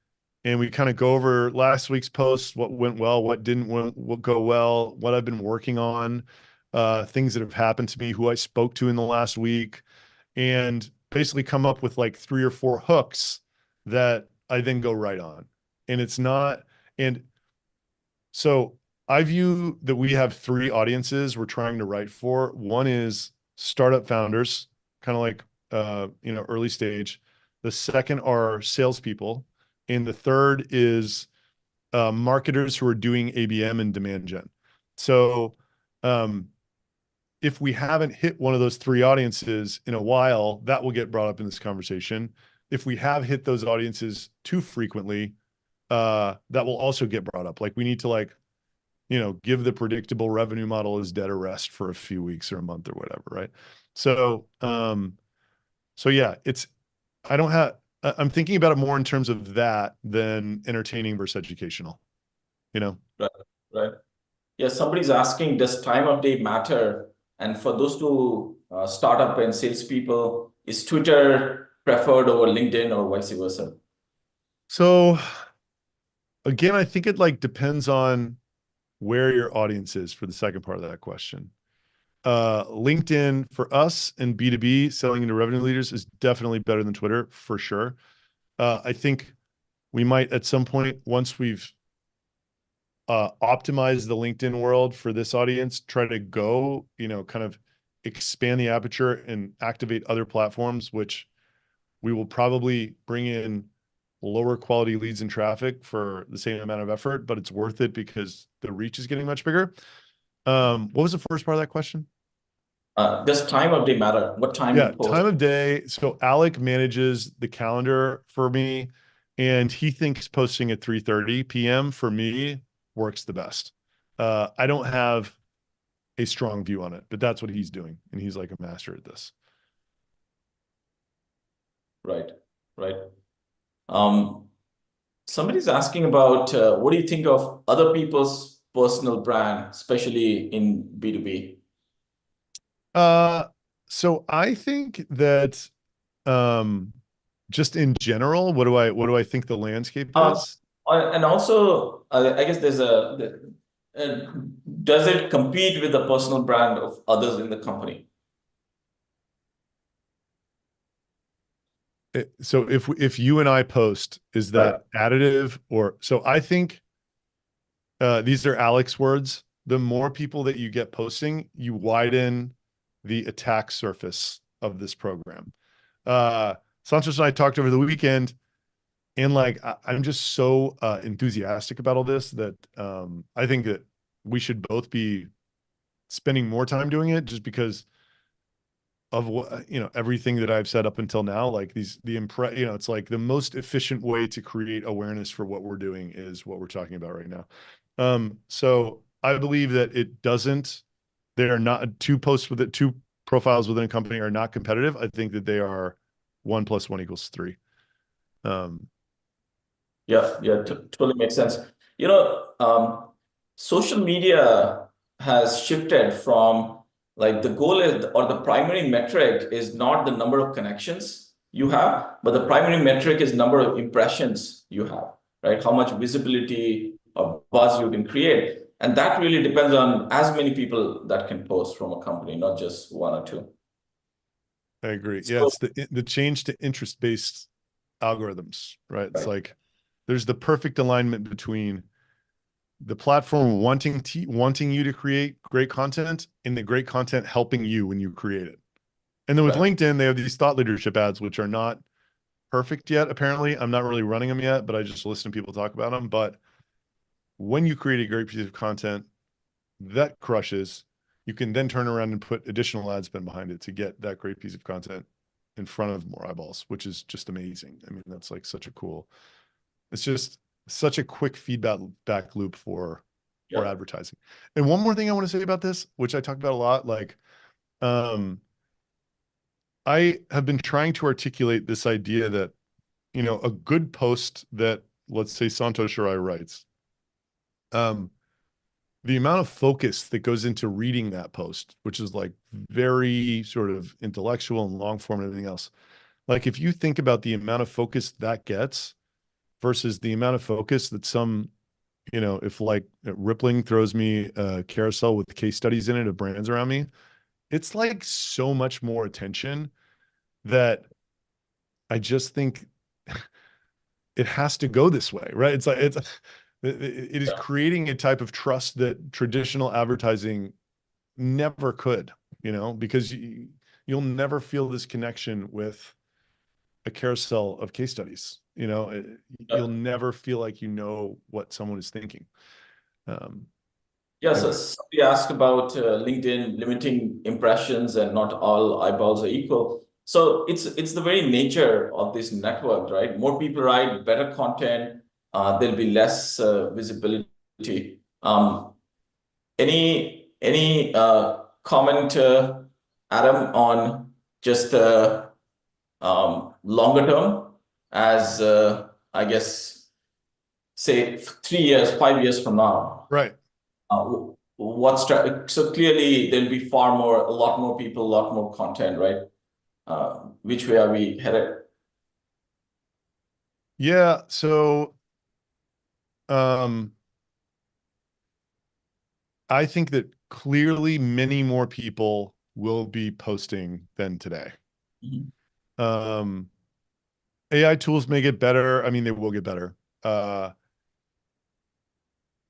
and we kind of go over last week's posts, what went well, what didn't what go well, what I've been working on, things that have happened to me, who I spoke to in the last week, and basically come up with like 3 or 4 hooks that I then go right on. And it's not, and so I view that we have 3 audiences we're trying to write for. One is startup founders, kind of like early stage. The second are salespeople, and the third is marketers who are doing ABM and demand gen. So um, if we haven't hit one of those 3 audiences in a while, that will get brought up in this conversation. If we have hit those audiences too frequently, that will also get brought up. Like we need to give the predictable revenue model is dead a rest for a few weeks or a month or whatever, right? So, so yeah, I'm thinking about it more in terms of that than entertaining versus educational,
Right. Right. Yeah, somebody's asking, does time of day matter? And for those two startup and salespeople, is Twitter preferred over LinkedIn or vice versa?
So again, I think it like depends on where your audience is for the second part of that question. LinkedIn for us and B2B selling into revenue leaders is definitely better than Twitter for sure. I think we might at some point, once we've optimized the LinkedIn world for this audience, try to go, kind of expand the aperture and activate other platforms, which we will probably bring in lower quality leads and traffic for the same amount of effort, but it's worth it because the reach is getting much bigger. What was the first part of that question?
Does time of day matter? What time
Yeah,
you post?
time of day. So Alec manages the calendar for me, and he thinks posting at 3:30 p.m. for me works the best. I don't have a strong view on it, but that's what he's doing, and he's like a master at this.
Right, right. Somebody's asking about what do you think of other people's personal brand, especially in B2B?
So I think that just in general, what do I think the landscape is?
And also, I guess uh, does it compete with the personal brand of others in the company?
So if you and I post, is that additive or so? I think these are Alex words. The more people that you get posting, you widen the attack surface of this program. Santos and I talked over the weekend, and like I'm just so enthusiastic about all this that I think that we should both be spending more time doing it, just because of what everything that I've said up until now. Like it's like the most efficient way to create awareness for what we're doing is what we're talking about right now. So I believe that there are not two posts with it, two profiles within a company are not competitive, I think that they are 1 + 1 = 3.
Yeah, totally makes sense. Social media has shifted from like the goal is, or the primary metric is not the number of connections you have, but the primary metric is number of impressions you have, right? How much visibility or buzz you can create. And that really depends on as many people that can post from a company, not just one or two.
I agree. Yeah,
So,
it's the change to interest-based algorithms, right? It's like there's the perfect alignment between the platform wanting you to create great content and the great content helping you when you create it. And then with LinkedIn, they have these thought leadership ads, which are not perfect yet, apparently. I'm not really running them yet, but I just listen to people talk about them. But when you create a great piece of content that crushes, you can then turn around and put additional ad spend behind it to get that great piece of content in front of more eyeballs, which is just amazing. I mean, that's like it's just such a quick feedback loop for advertising. And one more thing I want to say about this, which I talk about a lot, like, I have been trying to articulate this idea that, a good post that, let's say, Santosh or I writes, the amount of focus that goes into reading that post, which is like very sort of intellectual and long form and everything else. Like if you think about the amount of focus that gets versus the amount of focus that if like Rippling throws me a carousel with case studies in it of brands around me, it's like so much more attention that I just think it has to go this way, right? It's like, it is creating a type of trust that traditional advertising never could, because you'll never feel this connection with a carousel of case studies. You'll never feel like what someone is thinking.
So
Anyway.
somebody asked about LinkedIn limiting impressions and not all eyeballs are equal. So it's the very nature of this network, right? More people write better content, there'll be less visibility. Any comment, Adam, on just longer term as I guess say 3 years, 5 years from now?
Right.
So clearly there'll be a lot more people, a lot more content, right? Which way are we headed?
Yeah. So, I think that clearly many more people will be posting than today. AI tools may get better. I mean, they will get better.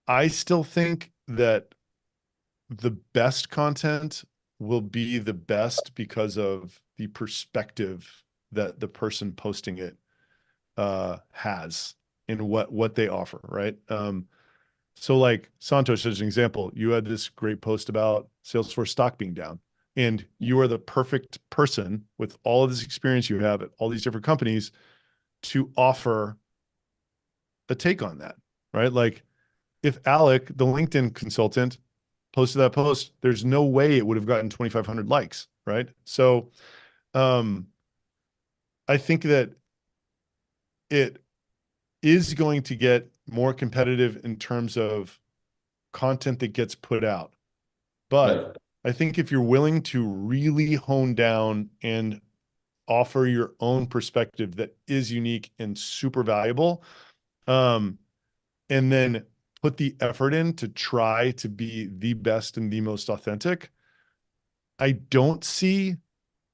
I still think that the best content will be the best because of the perspective that the person posting it has in what they offer, right? So like Santosh, as an example, you had this great post about Salesforce stock being down, and you are the perfect person with all of this experience you have at all these different companies to offer a take on that, right? Like if Alec, the LinkedIn consultant, posted that post, there's no way it would have gotten 2,500 likes, right? So I think that it is going to get more competitive in terms of content that gets put out. But I think if you're willing to really hone down and offer your own perspective that is unique and super valuable, and then put the effort in to try to be the best and the most authentic, I don't see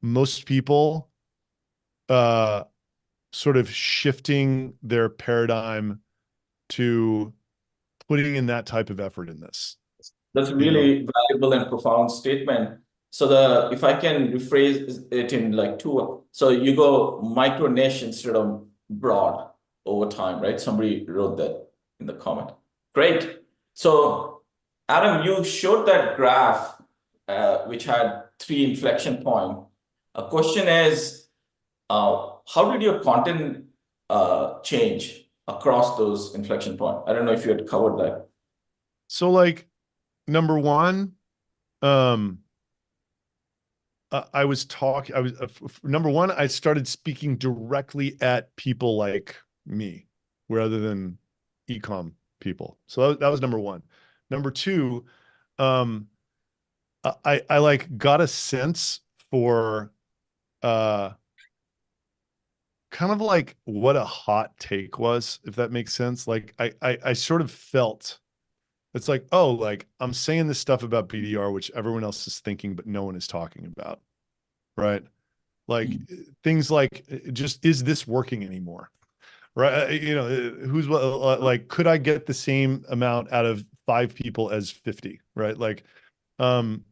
most people sort of shifting their paradigm to putting in that type of effort in this.
That's a really valuable and profound statement. So if I can rephrase it in like two, so you go micro niche instead of broad over time, right? Somebody wrote that in the comment. Great. So Adam, you showed that graph, which had 3 inflection point. A question is, how did your content change across those inflection point? I don't know if you had covered that.
So like, number one, I was number one, I started speaking directly at people like me rather than e-com people. So that was number one. Number two, um, I like got a sense for kind of like what a hot take was, if that makes sense. Like I sort of felt it's like, oh, like I'm saying this stuff about BDR, which everyone else is thinking, but no one is talking about, right? Like things like just, is this working anymore? Right? Who's like, could I get the same amount out of 5 people as 50? Right? Like, um,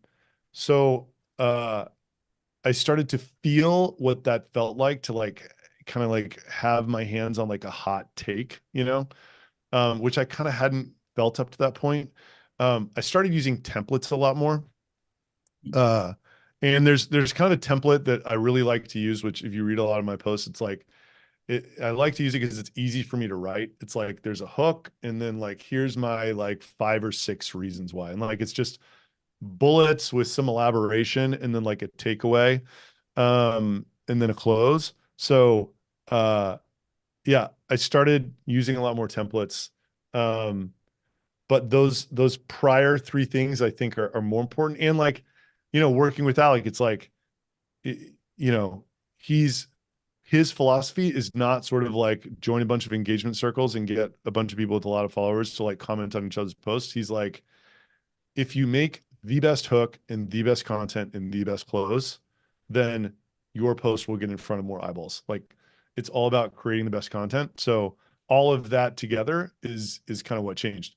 so I started to feel what that felt like to like kind of like have my hands on like a hot take, which I kind of hadn't felt up to that point. I started using templates a lot more. And there's kind of a template that I really like to use, which if you read a lot of my posts, it's like I like to use it because it's easy for me to write. It's like there's a hook, and then like here's my like 5 or 6 reasons why, and like it's just bullets with some elaboration, and then like a takeaway, and then a close. So yeah, I started using a lot more templates. But those prior 3 things I think are more important. And like, working with Alec, it's like, you know, his philosophy is not sort of like join a bunch of engagement circles and get a bunch of people with a lot of followers to like comment on each other's posts. He's like, if you make the best hook and the best content and the best close, then your post will get in front of more eyeballs. Like it's all about creating the best content. So all of that together is kind of what changed.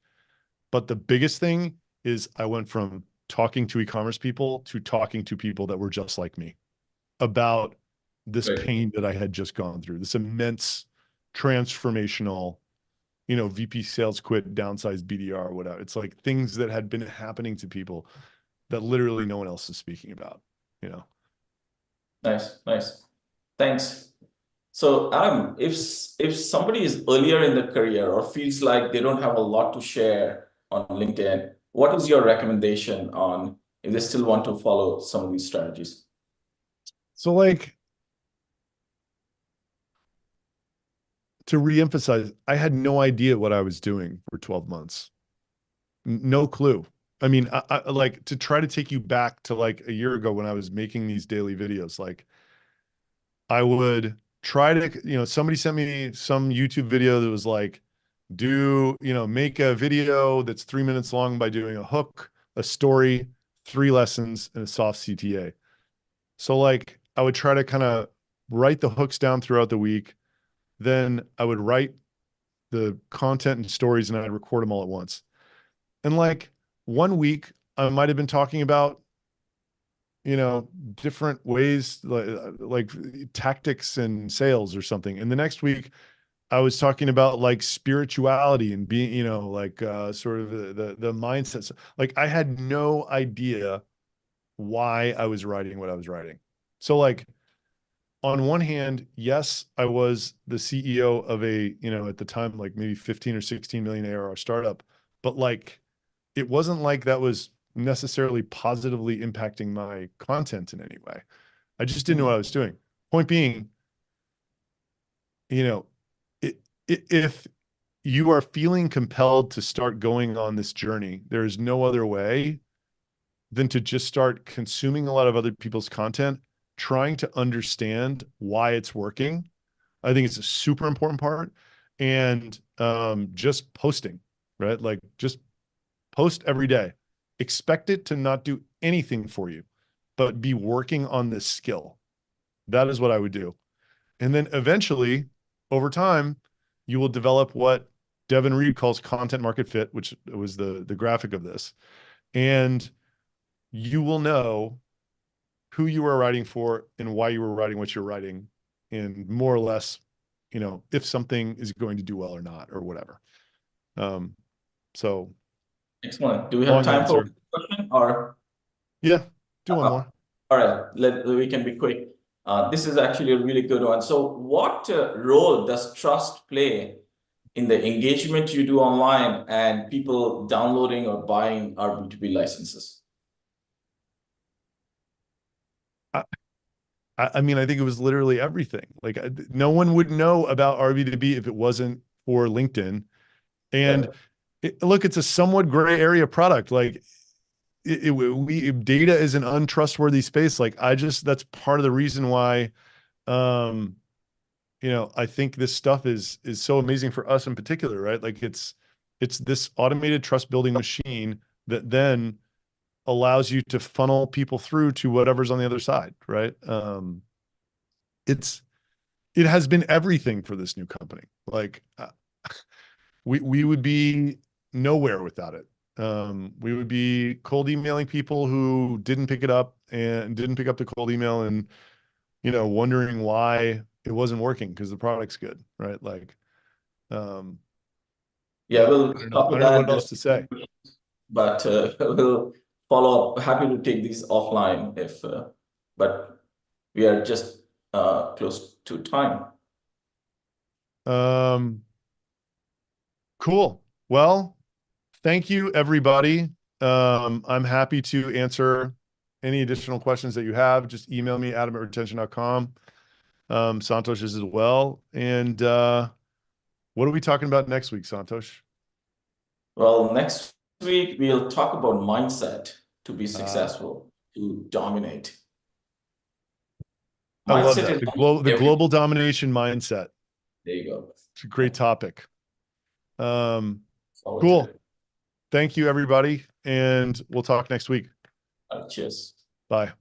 But the biggest thing is I went from talking to e-commerce people to talking to people that were just like me about this
Right.
pain that I had just gone through, this immense transformational, VP sales quit, downsized BDR, or whatever. It's like things that had been happening to people that literally no one else is speaking about.
Nice. Thanks. So Adam, if somebody is earlier in the career or feels like they don't have a lot to share on LinkedIn, what is your recommendation on if they still want to follow some of these strategies?
So like, to reemphasize, I had no idea what I was doing for 12 months. No clue. I mean, I like to try to take you back to like a year ago when I was making these daily videos. Like I would try to, somebody sent me some YouTube video that was like, make a video that's 3 minutes long by doing a hook, a story, 3 lessons, and a soft CTA. So like I would try to kind of write the hooks down throughout the week. Then I would write the content and stories and I'd record them all at once. And like one week I might have been talking about, different ways like tactics and sales or something. And the next week I was talking about like spirituality and being, like sort of the mindsets. Like I had no idea why I was writing what I was writing. So like on one hand, yes, I was the CEO of a, at the time, like maybe 15 or 16 million ARR startup, but like, it wasn't like that was necessarily positively impacting my content in any way. I just didn't know what I was doing. Point being, if you are feeling compelled to start going on this journey, there is no other way than to just start consuming a lot of other people's content, trying to understand why it's working. I think it's a super important part. And just posting, right? Like just post every day. Expect it to not do anything for you, but be working on this skill. That is what I would do. And then eventually, over time, you will develop what Devin Reed calls content market fit, which was the graphic of this. And you will know who you are writing for and why you were writing what you're writing, and more or less, if something is going to do well or not, or whatever. So
Excellent. Do we have
long
time for
answer.
a question or?
Yeah, do one more.
All right, we can be quick. This is actually a really good one. So what role does trust play in the engagement you do online and people downloading or buying our B2B licenses?
I mean, I think it was literally everything. Like no one would know about RB2B if it wasn't for LinkedIn. And look, it's a somewhat gray area product. Like data is an untrustworthy space. Like that's part of the reason why, I think this stuff is so amazing for us in particular, right? Like it's this automated trust building machine that then allows you to funnel people through to whatever's on the other side, right? It has been everything for this new company. Like we would be nowhere without it. We would be cold emailing people who didn't pick it up and didn't pick up the cold email and, wondering why it wasn't working because the product's good, right? Like,
Yeah, we'll
I don't
copy
know what
that,
else to say.
but we'll follow up. Happy to take these offline but we are just close to time.
Cool. Well, thank you, everybody. I'm happy to answer any additional questions that you have. Just email me, adam@retention.com. Santosh is as well. And what are we talking about next week, Santosh?
Well, next week we'll talk about mindset to be successful, to dominate.
I love
Mindset
that.
is
The global domination mindset.
There you go.
It's a great topic.
Forward to
Cool.
it.
Thank you, everybody. And we'll talk next week.
Cheers.
Bye.